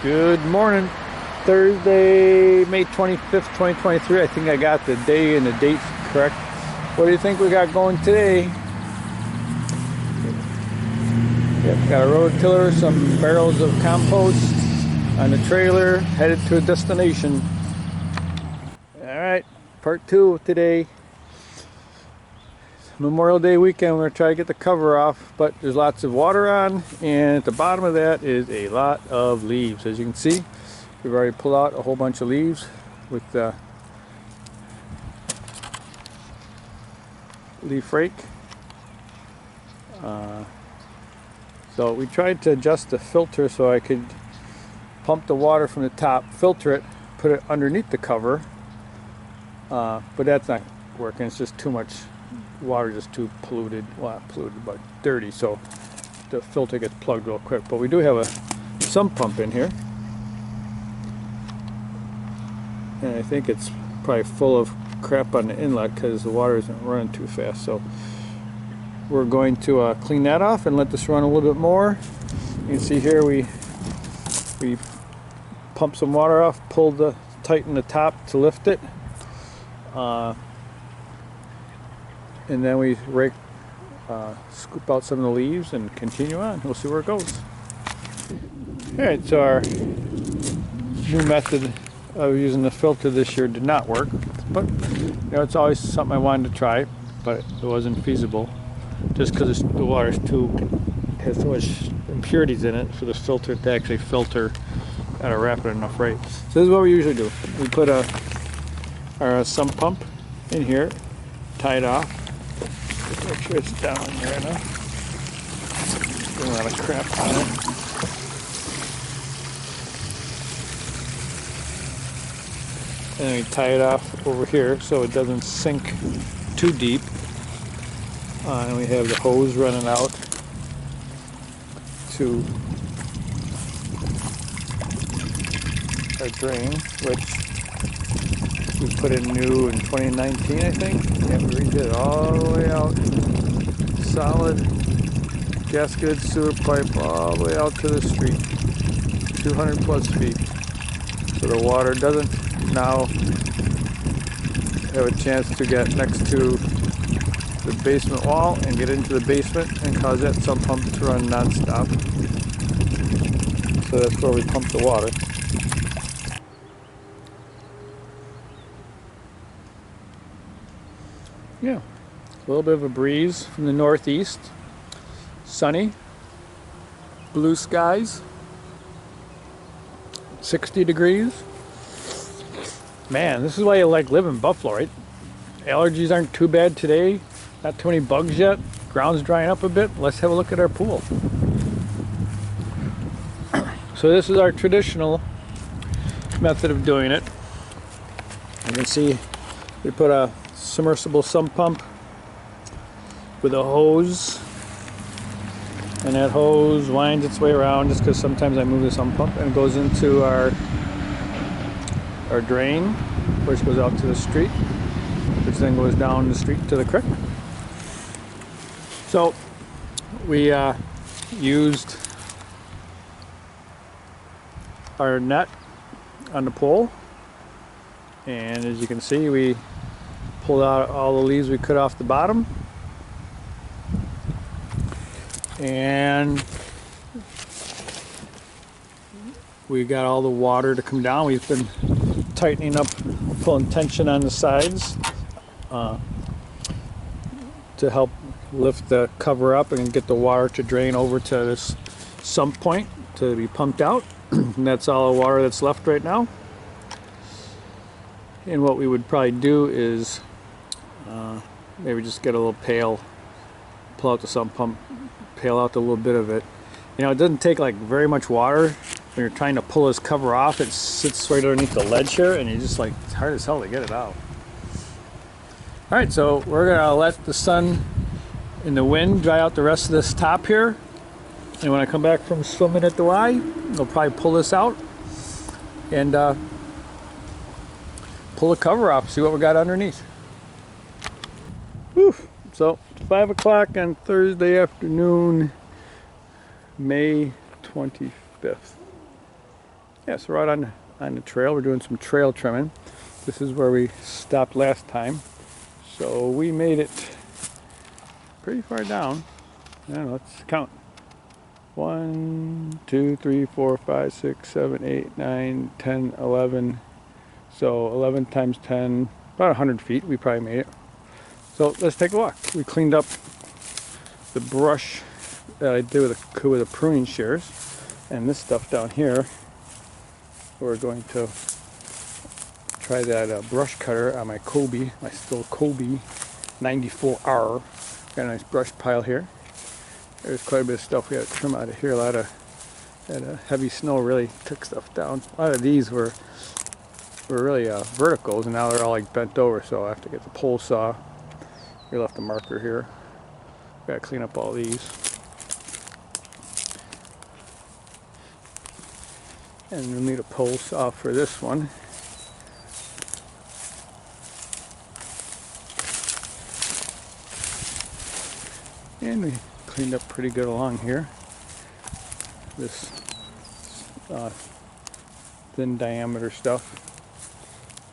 Good morning. Thursday, May 25th, 2023. I think I got the day and the date correct. What do you think we got going today? Yep, got a rototiller, some barrels of compost on the trailer, headed to a destination. Alright, part 2 of today. Memorial Day weekend, we're going to try to get the cover off, but there's lots of water on, and at the bottom of that is a lot of leaves. As you can see, we've already pulled out a whole bunch of leaves with the leaf rake. So we tried to adjust the filter so I could pump the water from the top, filter it, put it underneath the cover, but that's not working. It's just too much water, just too polluted, well not polluted but dirty, so the filter gets plugged real quick. But we do have a sump pump in here, and I think it's probably full of crap on the inlet because the water isn't running too fast. So we're going to clean that off and let this run a little bit more. You can see here we pump some water off, tighten the top to lift it, and then we scoop out some of the leaves and continue on. We'll see where it goes. Alright, so our new method of using the filter this year did not work, but you know, it's always something I wanted to try, but it wasn't feasible just because the water has too much impurities in it for the filter to actually filter at a rapid enough rate. So this is what we usually do. We put our sump pump in here, tie it off. Make sure it's down in here enough. There's a lot of crap on it. And then we tie it off over here so it doesn't sink too deep. And we have the hose running out to our drain, which we put in new in 2019, I think. Yeah, we redid it all the way out. Solid gasketed sewer pipe all the way out to the street. 200 plus feet. So the water doesn't now have a chance to get next to the basement wall and get into the basement and cause that sump pump to run non-stop. So that's where we pump the water. Yeah, a little bit of a breeze from the northeast. Sunny, blue skies, 60 degrees. Man, this is why you like live in Buffalo, right? Allergies aren't too bad today. Not too many bugs yet. Ground's drying up a bit. Let's have a look at our pool. So this is our traditional method of doing it. You can see we put a submersible sump pump with a hose, and that hose winds its way around just because sometimes I move the sump pump, and it goes into our drain, which goes out to the street, which then goes down the street to the creek. So we used our net on the pole, and as you can see, we pulled out all the leaves we could off the bottom, and we got all the water to come down. We've been tightening up, pulling tension on the sides to help lift the cover up and get the water to drain over to this sump point to be pumped out. And that's all the water that's left right now. And what we would probably do is maybe just get a little pail, pull out the sump pump, pail out a little bit of it. You know, it doesn't take like very much water. When you're trying to pull this cover off, it sits right underneath the ledge here, and you just like, it's hard as hell to get it out. Alright, so we're gonna let the sun and the wind dry out the rest of this top here, and when I come back from swimming at the Y, I'll probably pull this out and pull the cover off, see what we got underneath. Whew. So 5 o'clock on Thursday afternoon, May 25th. Yeah, so we're out on the trail. We're doing some trail trimming. This is where we stopped last time. So we made it pretty far down. I don't know, let's count. 1, 2, 3, 4, 5, 6, 7, 8, 9, 10, 11. So 11 times 10, about 100 feet we probably made it. So let's take a walk. We cleaned up the brush that I did with the pruning shears, and this stuff down here. We're going to try that brush cutter on my Kobe, my still Kobe 94R. Got a nice brush pile here. There's quite a bit of stuff we got to trim out of here. A lot of that heavy snow really took stuff down. A lot of these were really verticals, and now they're all like bent over. So I have to get the pole saw. We left a marker here. Got to clean up all these. And we'll need a pole saw for this one. And we cleaned up pretty good along here. This thin diameter stuff.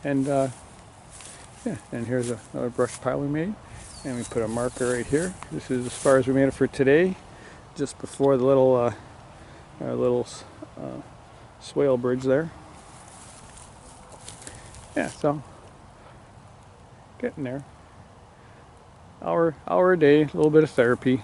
And yeah, and here's another brush pile we made. And we put a marker right here. This is as far as we made it for today. Just before the little swale bridge there. Yeah, so getting there. Hour a day, a little bit of therapy.